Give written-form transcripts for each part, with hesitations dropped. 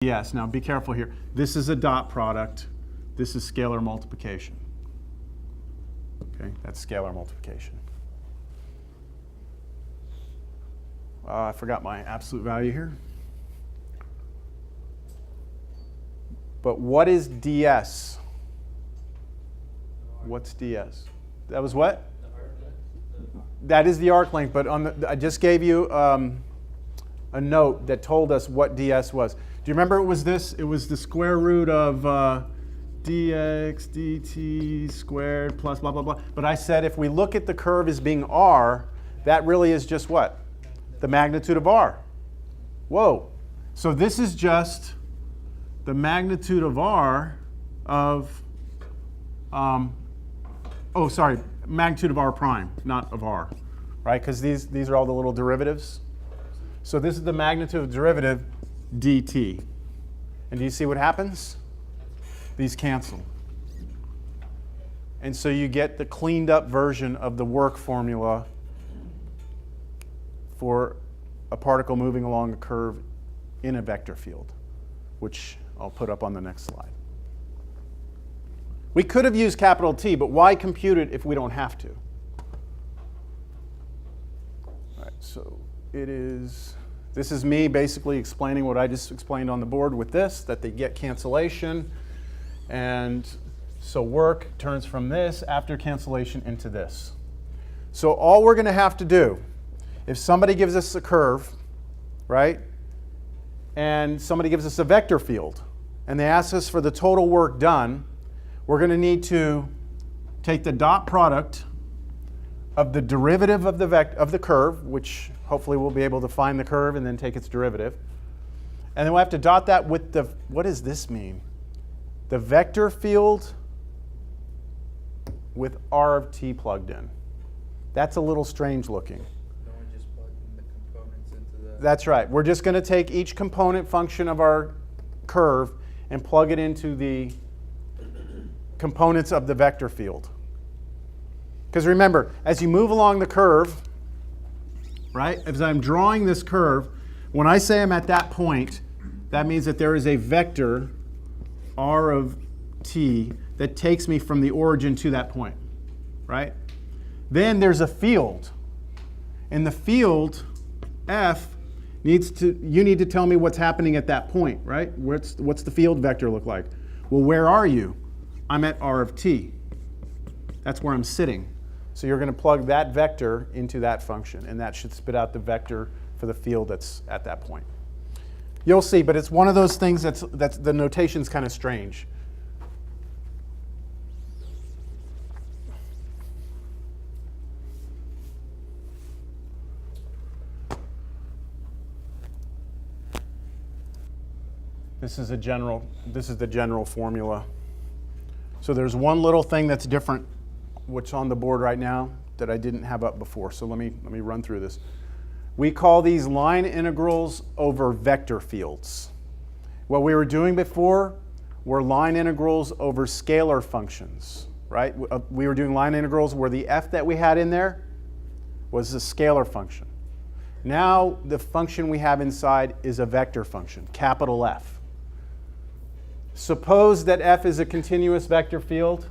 Yes, now be careful here. This is a dot product. This is scalar multiplication. Okay, that's scalar multiplication. I forgot my absolute value here. But what is ds? What's ds? That was what? That is the arc length, but I just gave you a note that told us what ds was. Do you remember it was this? It was the square root of dx dt squared plus blah, blah, blah. But I said if we look at the curve as being r, that really is just what? The magnitude of r. Whoa. So this is just the magnitude of r of, magnitude of r prime, not of r, right? Because these are all the little derivatives. So this is the magnitude of derivative dt. And do you see what happens? These cancel. And so you get the cleaned up version of the work formula for a particle moving along a curve in a vector field, which I'll put up on the next slide. We could have used capital T, but why compute it if we don't have to? All right, so this is me basically explaining what I just explained on the board with this, that they get cancellation. And so work turns from this after cancellation into this. So all we're going to have to do, if somebody gives us a curve, right, and somebody gives us a vector field, and they ask us for the total work done, we're going to need to take the dot product of the derivative of the curve, which hopefully we'll be able to find the curve and then take its derivative. And then we'll have to dot that with the, what does this mean? The vector field with r of t plugged in. That's a little strange looking. Don't we just plug in the components into the... That's right. We're just going to take each component function of our curve and plug it into the components of the vector field. Because remember, as you move along the curve, right, as I'm drawing this curve, when I say I'm at that point, that means that there is a vector, r of t, that takes me from the origin to that point, right? Then there's a field. And the field, f, you need to tell me what's happening at that point, right? What's the field vector look like? Well, where are you? I'm at r of t. That's where I'm sitting. So you're going to plug that vector into that function, and that should spit out the vector for the field that's at that point. You'll see, but it's one of those things that's the notation's kind of strange. This is the general formula. So there's one little thing that's different, which on the board right now that I didn't have up before. So let me run through this. We call these line integrals over vector fields. What we were doing before were line integrals over scalar functions, right? We were doing line integrals where the f that we had in there was a scalar function. Now the function we have inside is a vector function, capital F. Suppose that f is a continuous vector field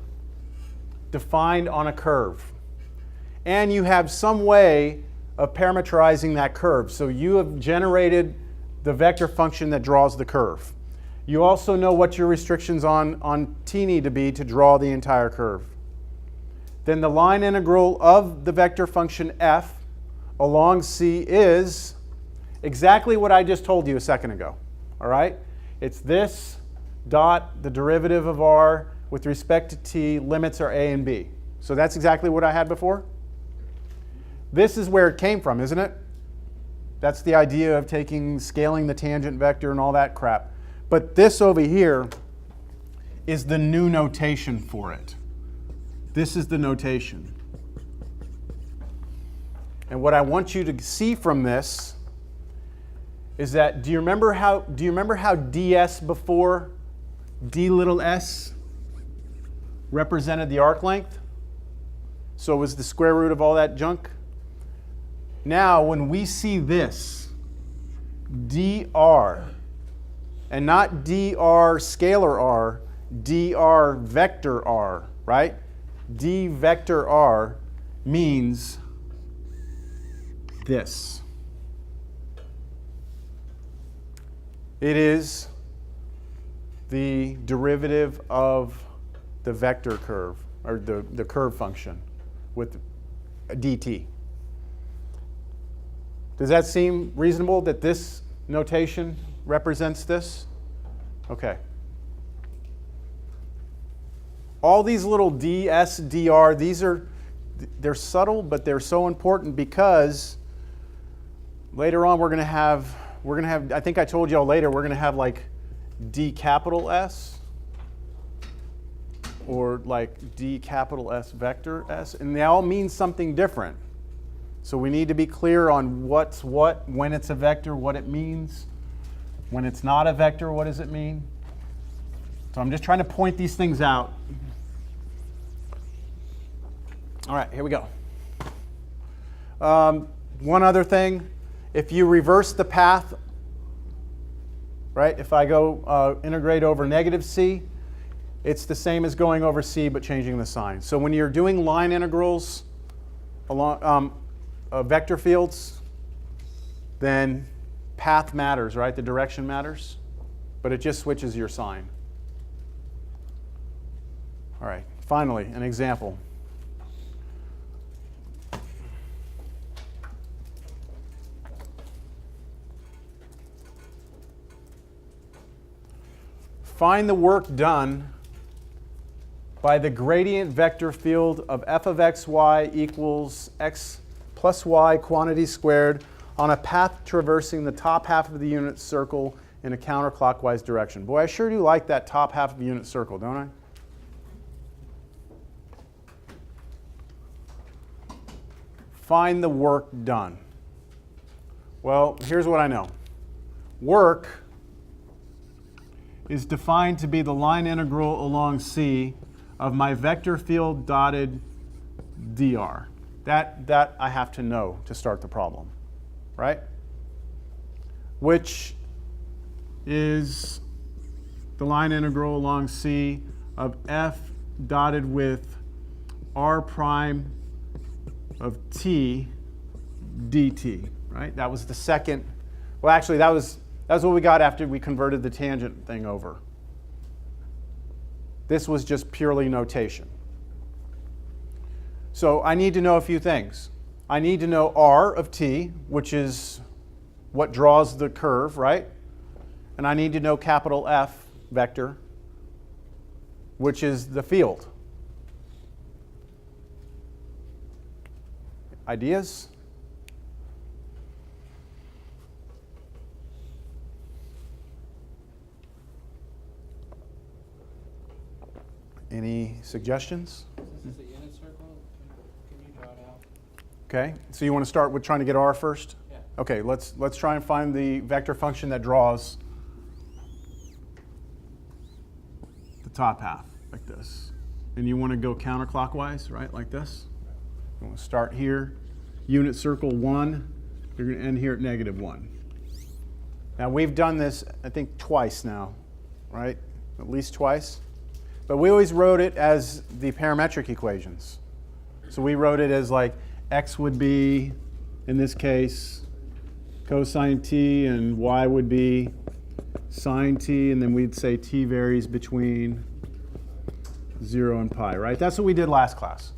defined on a curve. And you have some way of parameterizing that curve. So you have generated the vector function that draws the curve. You also know what your restrictions on t need to be to draw the entire curve. Then the line integral of the vector function f along c is exactly what I just told you a second ago. All right? It's this dot the derivative of r with respect to t, limits are a and b. So that's exactly what I had before. This is where it came from, isn't it? That's the idea of scaling the tangent vector and all that crap. But this over here is the new notation for it. This is the notation. And what I want you to see from this is that, do you remember how ds before, d little s, represented the arc length? So it was the square root of all that junk. Now, when we see this, dr And not dr scalar r, dr vector r, right? D vector r means this. It is the derivative of the vector curve, or the curve function with dt. Does that seem reasonable that this notation represents this? Okay. All these little ds, dr, they're subtle, but they're so important because later on we're going to have, I think I told y'all later, we're going to have like D capital S or like D capital S vector S, and they all mean something different. So we need to be clear on what's what, when it's a vector, what it means. When it's not a vector, what does it mean? So I'm just trying to point these things out. All right, here we go. One other thing, if you reverse the path, right, if I go integrate over negative c, it's the same as going over c but changing the sign. So when you're doing line integrals along vector fields, then path matters, right? The direction matters, but it just switches your sign. All right, finally, an example. Find the work done by the gradient vector field of f of xy equals x plus y quantity squared on a path traversing the top half of the unit circle in a counterclockwise direction. Boy, I sure do like that top half of the unit circle, don't I? Find the work done. Well, here's what I know. Work is defined to be the line integral along C of my vector field dotted dr. That I have to know to start the problem, right? Which is the line integral along C of f dotted with r prime of t dt, right? That was the second, well actually that was what we got after we converted the tangent thing over. This was just purely notation. So I need to know a few things. I need to know r of t, which is what draws the curve, right? And I need to know capital F vector, which is the field. Ideas? Any suggestions? Since it's a unit circle, can you draw it out? Okay, so you want to start with trying to get r first? Yeah. Okay, let's try and find the vector function that draws the top half like this. And you want to go counterclockwise, right, like this? You want to start here, unit circle 1, you're going to end here at -1. Now we've done this, I think, twice now, right? At least twice. But we always wrote it as the parametric equations. So we wrote it as like x would be, in this case, cosine t, and y would be sine t, and then we'd say t varies between 0 and pi, right? That's what we did last class.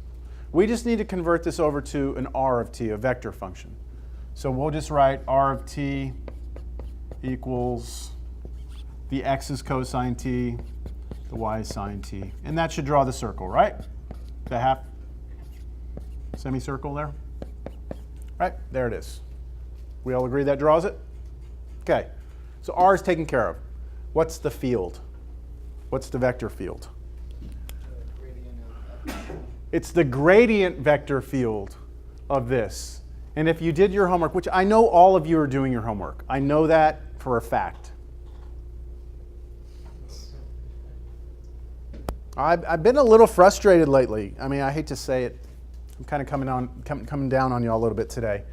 We just need to convert this over to an r of t, a vector function. So we'll just write r of t equals the x is cosine t, the y is sine t. And that should draw the circle, right? The half semicircle there. Right, there it is. We all agree that draws it? Okay, so r is taken care of. What's the field? What's the vector field? It's the gradient vector field of this. And if you did your homework, which I know all of you are doing your homework. I know that for a fact. I've been a little frustrated lately. I mean, I hate to say it. I'm kind of coming down on you all a little bit today.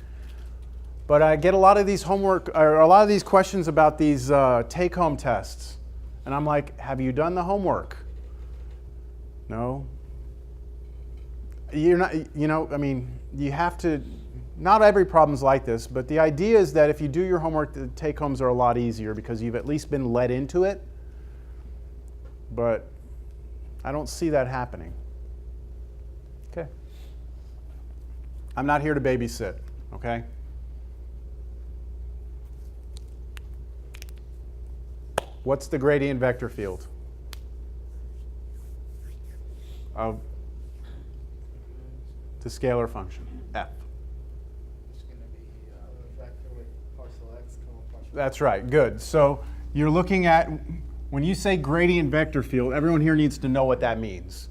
But I get a lot of these homework, or a lot of these questions about these take-home tests. And I'm like, have you done the homework? No. You're not, I mean, you have to, not every problem's like this, but the idea is that if you do your homework, the take-homes are a lot easier because you've at least been led into it. But I don't see that happening. Okay. I'm not here to babysit, okay? What's the gradient vector field of the scalar function, f? It's going to be A vector with partial x, partial. That's right, good. So you're looking at, when you say gradient vector field, everyone here needs to know what that means.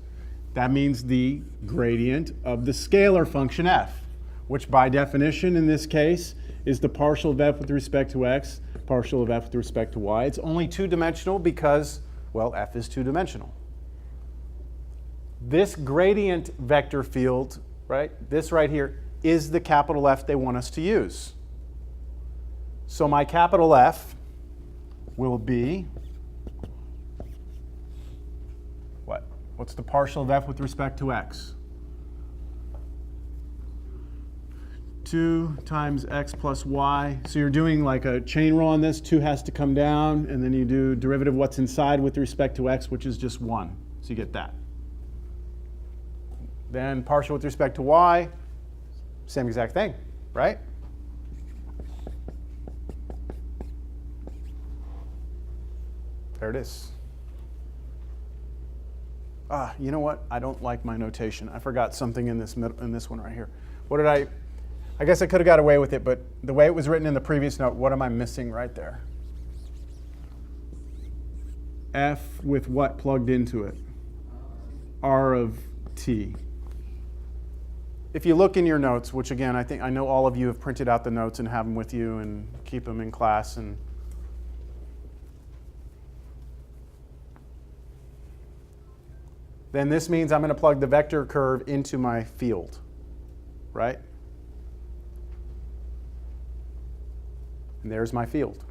That means the gradient of the scalar function f, which by definition in this case is the partial of f with respect to x, partial of f with respect to y. It's only two-dimensional because, well, f is two-dimensional. This gradient vector field, right, this right here, is the capital F they want us to use. So my capital F will be, what? What's the partial of f with respect to x? 2 times x plus y. So you're doing like a chain rule on this. 2 has to come down, and then you do derivative of what's inside with respect to x, which is just 1. So you get that. Then partial with respect to y, same exact thing, right? There it is. You know what? I don't like my notation. I forgot something in this one right here. What did I guess I could have got away with it, but the way it was written in the previous note, what am I missing right there? F with what plugged into it? R of t. If you look in your notes, which again, I know all of you have printed out the notes and have them with you and keep them in class, and then this means I'm going to plug the vector curve into my field, right? And there's my field.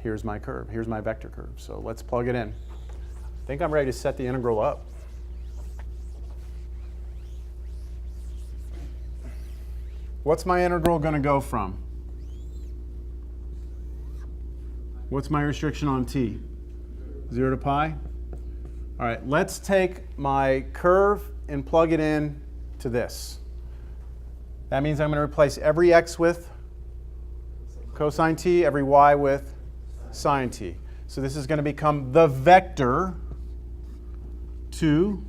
Here's my curve. Here's my vector curve. So let's plug it in. I think I'm ready to set the integral up. What's my integral going to go from? What's my restriction on t? 0 to pi? All right, let's take my curve and plug it in to this. That means I'm going to replace every x with cosine t, every y with sine t. So this is going to become the vector 2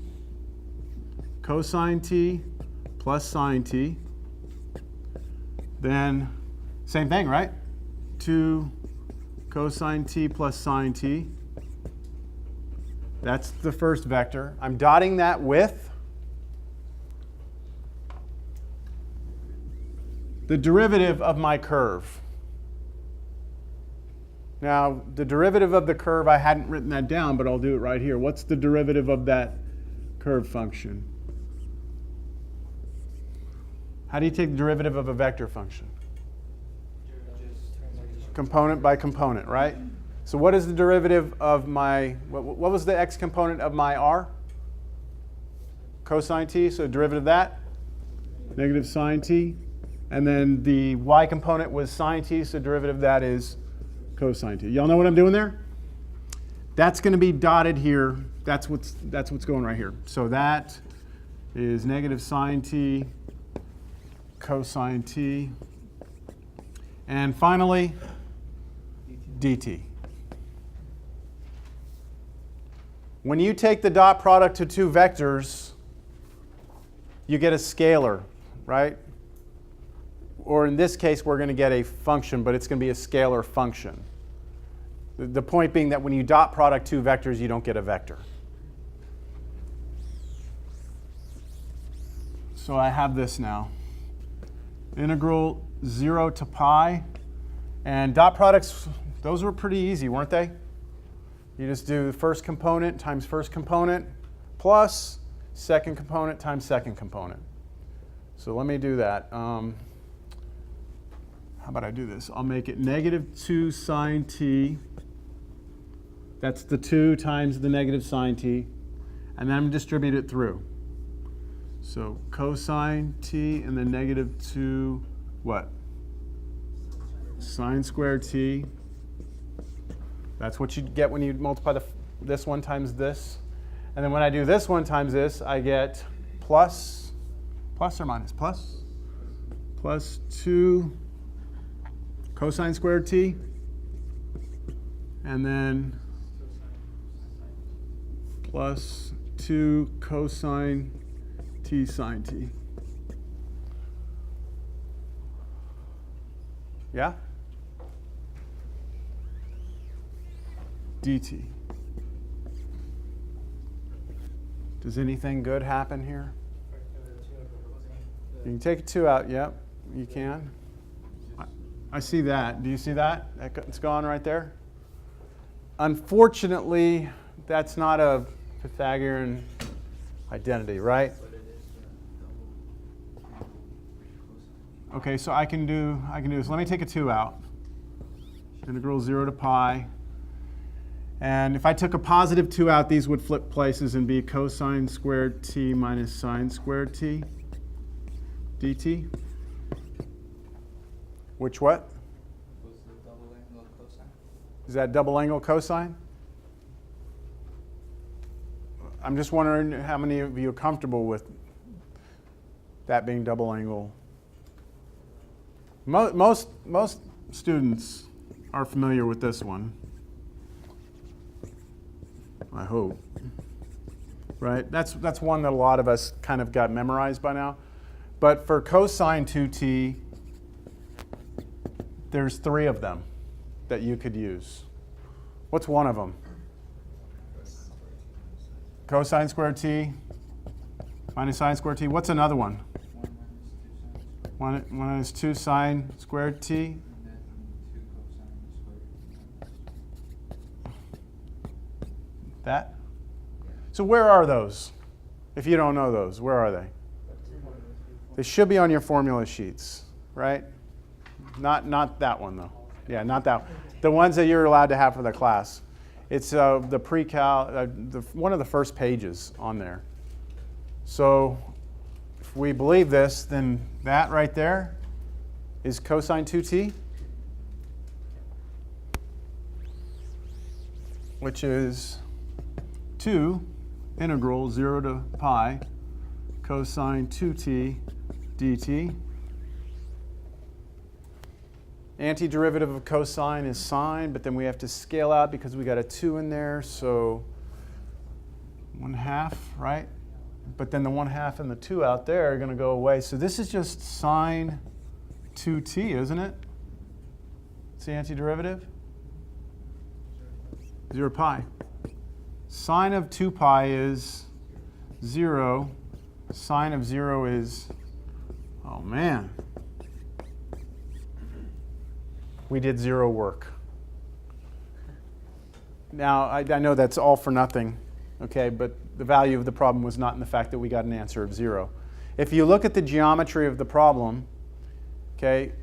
cosine t plus sine t. Then same thing, right? 2 cosine t plus sine t. That's the first vector. I'm dotting that with the derivative of my curve. Now, the derivative of the curve, I hadn't written that down, but I'll do it right here. What's the derivative of that curve function? How do you take the derivative of a vector function? Component by component, right? So what is the derivative of my, what was the x component of my r? Cosine t, so derivative of that? Negative sine t. And then the y component was sine t, so derivative of that is cosine t. Y'all know what I'm doing there? That's going to be dotted here. That's what's going right here. So that is negative sine t, cosine t. And finally, dt. When you take the dot product to two vectors, you get a scalar, right? Or in this case, we're going to get a function, but it's going to be a scalar function. The point being that when you dot product two vectors, you don't get a vector. So I have this now. Integral 0 to pi. And dot products, those were pretty easy, weren't they? You just do the first component times first component plus second component times second component. So let me do that. How about I do this? I'll make it negative 2 sine t. That's the 2 times the negative sine t. And then I'm going to distribute it through. So cosine t and then negative 2, what? Sine squared t. That's what you get when you multiply this one times this. And then when I do this one times this, I get plus or minus? Plus 2 cosine squared t. And then plus 2 cosine t sine t. Yeah? dt. Does anything good happen here? You can take a 2 out. Yep, you can. I see that. Do you see that? It's gone right there. Unfortunately, that's not a Pythagorean identity, right? Okay, so I can do this. Let me take a 2 out. Integral 0 to pi. And if I took a positive 2 out, these would flip places and be cosine squared t minus sine squared t dt. Which what? Was the double angle cosine? Is that double angle cosine? I'm just wondering how many of you are comfortable with that being double angle. Most students are familiar with this one. I hope. Right? That's one that a lot of us kind of got memorized by now. But for cosine 2t, there's 3 of them that you could use. What's one of them? Cosine squared t minus sine squared t. What's another one? 1 minus 2 sine squared t. That? So where are those? If you don't know those, where are they? They should be on your formula sheets, right? Not that one, though. Yeah, not that one. The ones that you're allowed to have for the class. It's the pre-cal, one of the first pages on there. So if we believe this, then that right there is cosine 2t, which is 2 integral 0 to pi cosine 2t dt. Antiderivative of cosine is sine, but then we have to scale out because we got a 2 in there, so 1/2, right? But then the 1/2 and the 2 out there are going to go away. So this is just sine 2t, isn't it? It's the antiderivative. 0 pi. Sine of 2 pi is 0. Sine of 0 is, oh man. We did 0 work. Now, I know that's all for nothing, okay, but the value of the problem was not in the fact that we got an answer of 0. If you look at the geometry of the problem, okay,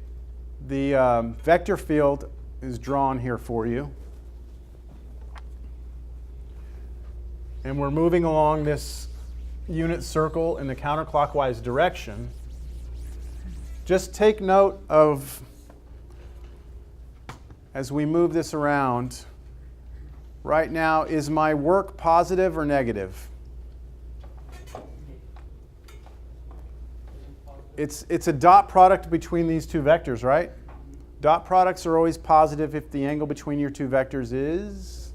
the vector field is drawn here for you. And we're moving along this unit circle in the counterclockwise direction. Just take note of, as we move this around, right now, is my work positive or negative? It's a dot product between these two vectors, right? Dot products are always positive if the angle between your two vectors is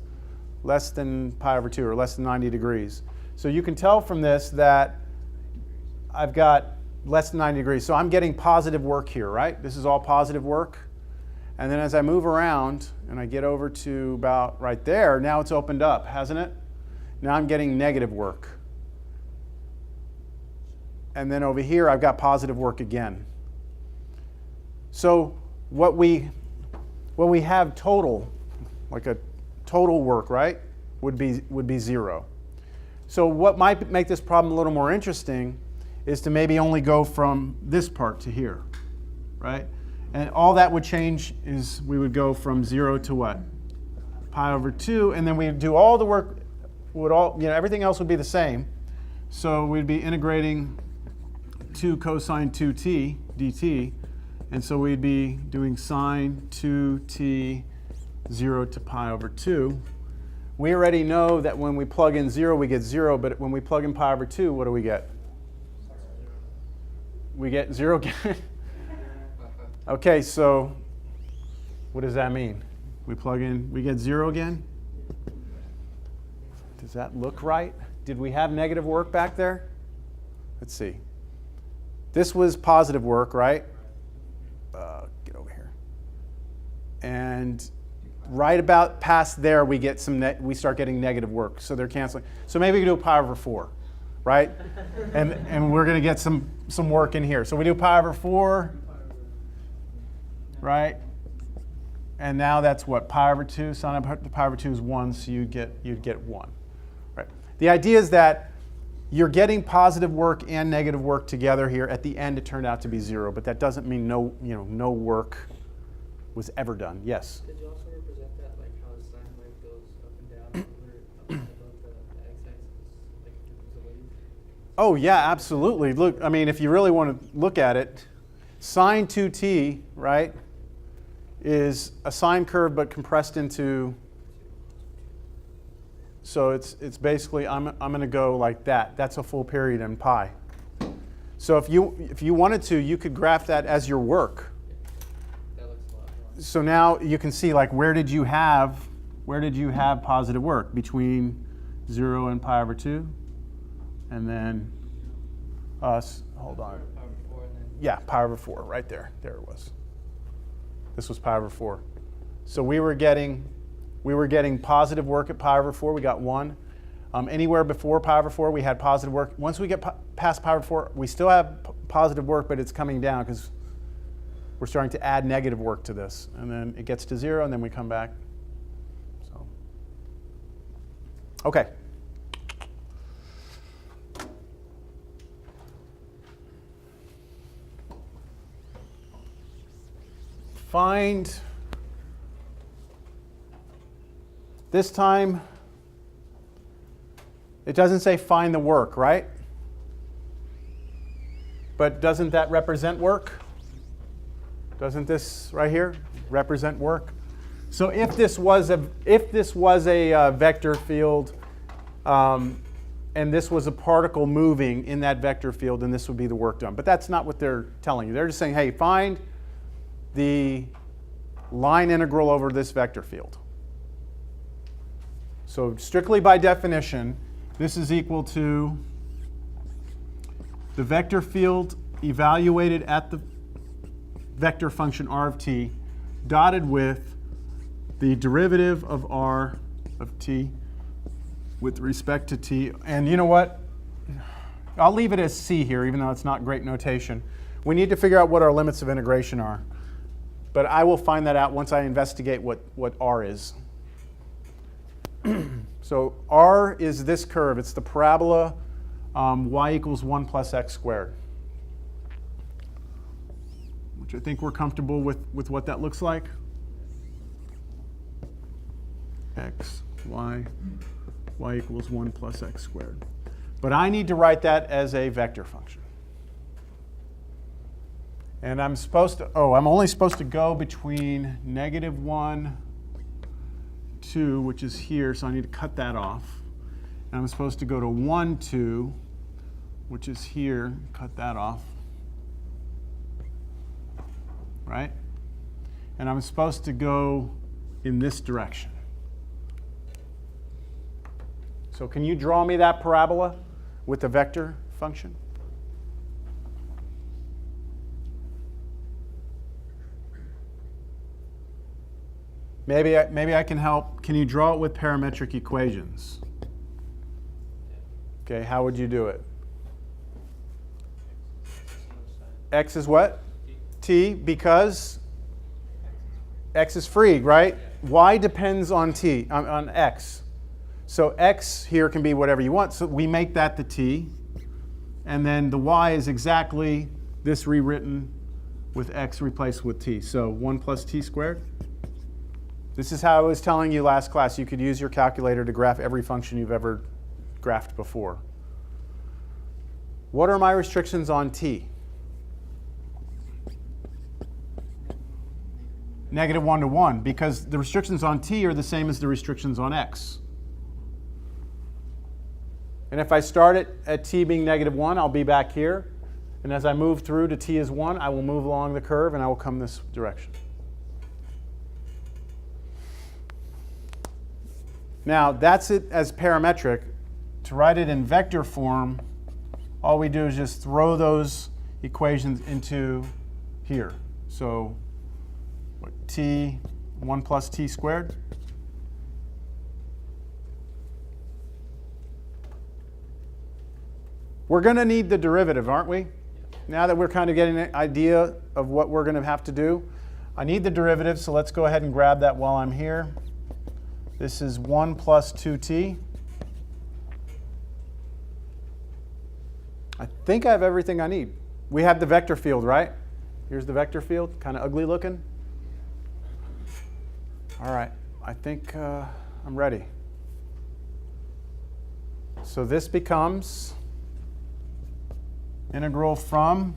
less than pi over 2 or less than 90 degrees. So you can tell from this that I've got less than 90 degrees. So I'm getting positive work here, right? This is all positive work. And then as I move around and I get over to about right there, now it's opened up, hasn't it? Now I'm getting negative work. And then over here I've got positive work again. So what we have total, like a total work, right, would be 0. So what might make this problem a little more interesting is to maybe only go from this part to here, right? And all that would change is we would go from 0 to what? Pi over 2, and then we'd do all the work, everything else would be the same. So we'd be integrating 2 cosine 2t dt, and so we'd be doing sine 2t 0 to pi over 2. We already know that when we plug in 0, we get 0, but when we plug in pi over 2, what do we get? We get 0 again. Okay, so what does that mean? We plug in, we get 0 again? Does that look right? Did we have negative work back there? Let's see. This was positive work, right? Get over here. And right about past there, we get we start getting negative work. So they're canceling. So maybe we do pi over 4, right? and we're going to get some work in here. So we do pi over 4, right? And now that's what? Pi over 2. Sine of pi over 2 is 1, so you'd get 1. Right. The idea is that you're getting positive work and negative work together here. At the end, it turned out to be 0, but that doesn't mean no work was ever done. Yes? Did you also represent that, like how the sine wave goes up and down up and above the x-axis, like the wave? Oh, yeah, absolutely. Look, I mean, if you really want to look at it, sine 2t, right, is a sine curve but compressed into, so it's basically, I'm going to go like that. That's a full period in pi. So if you wanted to, you could graph that as your work. That looks a lot more. So now you can see, like, where did you have positive work? Between 0 and pi over 2? And then hold on. Pi over 4 and then Yeah, pi over 4, right there. There it was. This was pi over 4. So we were getting positive work at pi over 4. We got 1. Anywhere before pi over 4, we had positive work. Once we get past pi over 4, we still have positive work, but it's coming down because we're starting to add negative work to this. And then it gets to 0, and then we come back. So, okay. Find, this time, it doesn't say find the work, right? But doesn't that represent work? Doesn't this right here represent work? So if this was a vector field, and this was a particle moving in that vector field, then this would be the work done. But that's not what they're telling you. They're just saying, hey, find the line integral over this vector field. So strictly by definition, this is equal to the vector field evaluated at the vector function r of t dotted with the derivative of r of t with respect to t. And you know what? I'll leave it as c here, even though it's not great notation. We need to figure out what our limits of integration are. But I will find that out once I investigate what r is. So r is this curve. It's the parabola y equals 1 plus x squared, which I think we're comfortable with what that looks like. X, y equals 1 plus x squared. But I need to write that as a vector function. And I'm only supposed to go between -1, 2, which is here, so I need to cut that off. And I'm supposed to go to 1, 2, which is here, cut that off. Right? And I'm supposed to go in this direction. So can you draw me that parabola with the vector function? Maybe I can help. Can you draw it with parametric equations? Okay, how would you do it? X is what? T, because x is free, right? Y depends on t, on x. So x here can be whatever you want. So we make that the t. And then the y is exactly this rewritten with x replaced with t. So 1 plus t squared. This is how I was telling you last class. You could use your calculator to graph every function you've ever graphed before. What are my restrictions on t? -1 to 1, because the restrictions on t are the same as the restrictions on x. And if I start it at t being -1, I'll be back here. And as I move through to t is 1, I will move along the curve and I will come this direction. Now, that's it as parametric. To write it in vector form, all we do is just throw those equations into here. So t, 1 plus t squared. We're going to need the derivative, aren't we? Now that we're kind of getting an idea of what we're going to have to do. I need the derivative, so let's go ahead and grab that while I'm here. This is 1 plus 2t. I think I have everything I need. We have the vector field, right? Here's the vector field, kind of ugly looking. All right, I think I'm ready. So this becomes integral from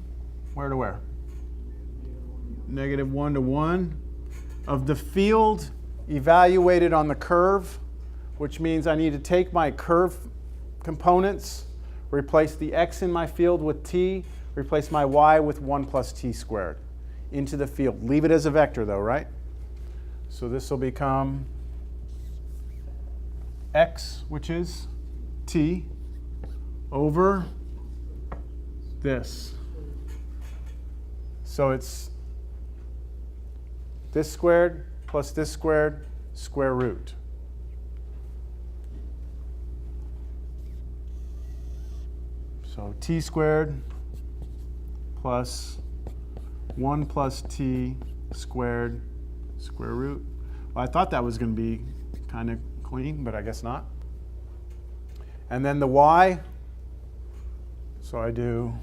where to where? -1 to 1 of the field evaluated on the curve, which means I need to take my curve components, replace the x in my field with t, replace my y with 1 plus t squared into the field. Leave it as a vector though, right? So this will become x, which is t, over this. So it's this squared plus this squared, square root. So t squared plus 1 plus t squared, square root. Well, I thought that was going to be kind of clean, but I guess not. And then the y, so I do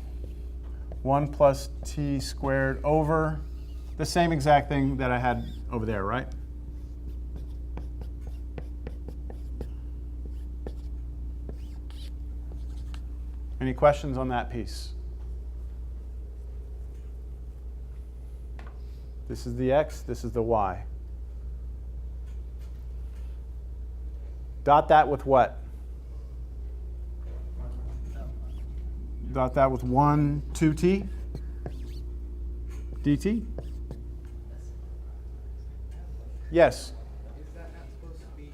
1 plus t squared over the same exact thing that I had over there, right? Any questions on that piece? This is the x, this is the y. Dot that with what? Dot that with 1, 2t dt? Yes? Is that not supposed to be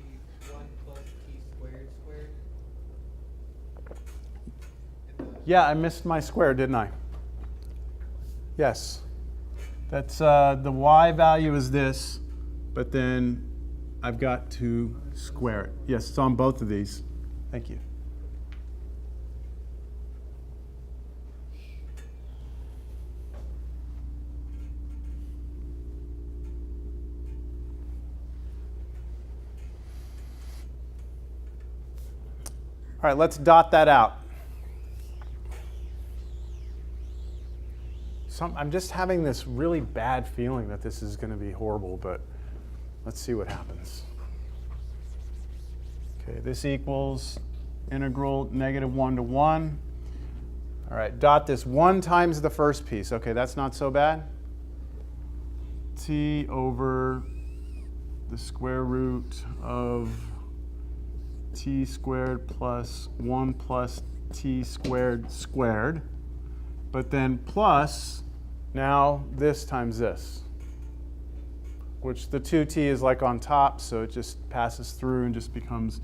1 plus t squared squared? Yeah, I missed my square, didn't I? Yes. That's the y value is this, but then I've got to square it. Yes, it's on both of these. Thank you. All right, let's dot that out. I'm just having this really bad feeling that this is going to be horrible, but let's see what happens. Okay, this equals integral -1 to 1. All right, dot this 1 times the first piece. Okay, that's not so bad. T over the square root of t squared plus 1 plus t squared squared, but then plus now this times this, which the 2t is like on top, so it just passes through and just becomes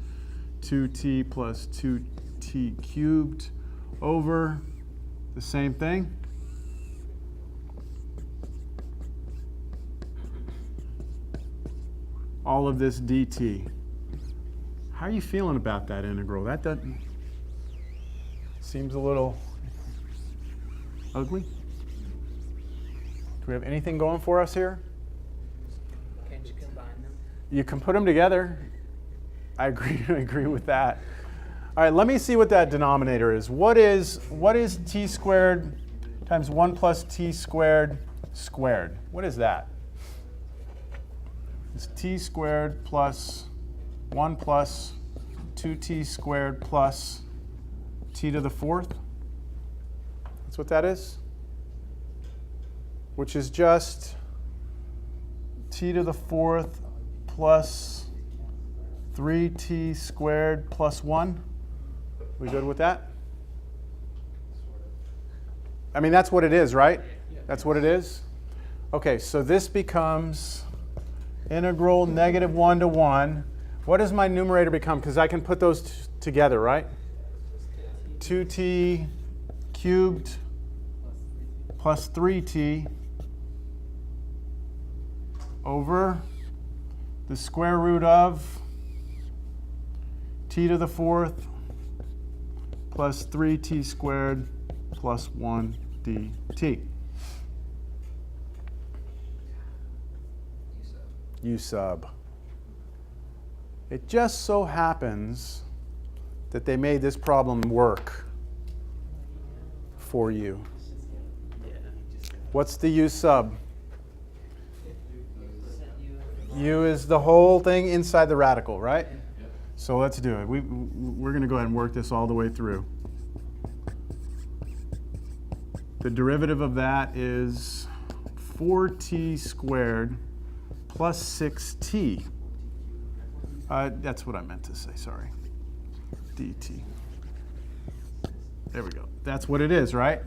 2t plus 2t cubed over the same thing. All of this dt. How are you feeling about that integral? That doesn't seems a little ugly. Do we have anything going for us here? Can't you combine them? You can put them together. I agree with that. All right, let me see what that denominator is. What is t squared times 1 plus t squared squared. What is that? It's t squared plus 1 plus 2t squared plus t to the fourth. That's what that is? Which is just t to the fourth plus 3t squared plus 1. We good with that? I mean, that's what it is, right? That's what it is? Okay, so this becomes integral -1 to 1. What does my numerator become? Because I can put those together, right? 2t cubed plus 3t over the square root of t to the fourth plus 3t squared plus 1 dt. U sub. It just so happens that they made this problem work for you. What's the U sub? U is the whole thing inside the radical, right? So let's do it. We're going to go ahead and work this all the way through. The derivative of that is 4t squared plus 6t. That's what I meant to say, sorry. dt. There we go. That's what it is, right?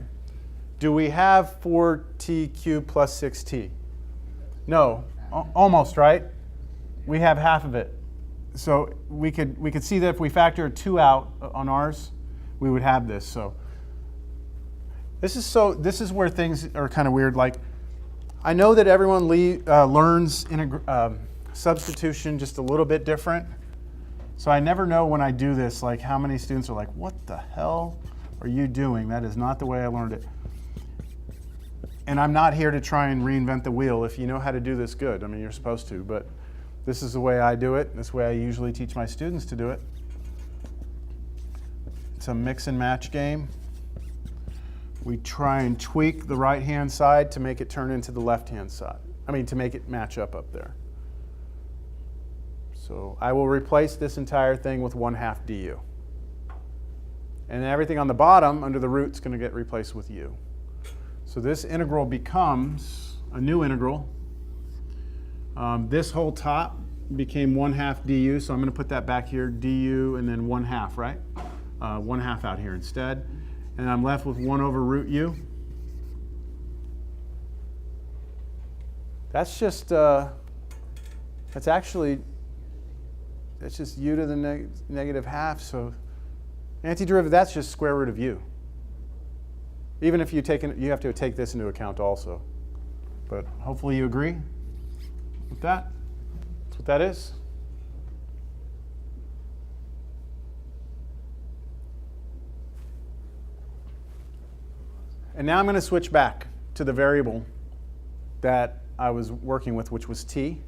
Do we have 4t cubed plus 6t? No. Almost, right? We have half of it. So we could see that if we factor 2 out on ours, we would have this. So this is where things are kind of weird. Like, I know that everyone learns substitution just a little bit different. So I never know when I do this, like how many students are like, what the hell are you doing? That is not the way I learned it. And I'm not here to try and reinvent the wheel. If you know how to do this, good. I mean, you're supposed to, but this is the way I do it. This is the way I usually teach my students to do it. It's a mix and match game. We try and tweak the right-hand side to make it turn into the left-hand side. I mean, to make it match up there. So I will replace this entire thing with 1/2 du. And everything on the bottom under the root is going to get replaced with u. So this integral becomes a new integral. This whole top became 1/2 du, so I'm going to put that back here, du, and then 1/2, right? 1/2 out here instead. And I'm left with 1 over root u. That's just, that's just u to the negative half, so antiderivative, that's just square root of u. Even if you have to take this into account also. But hopefully you agree with that. That's what that is. And now I'm going to switch back to the variable that I was working with, which was t.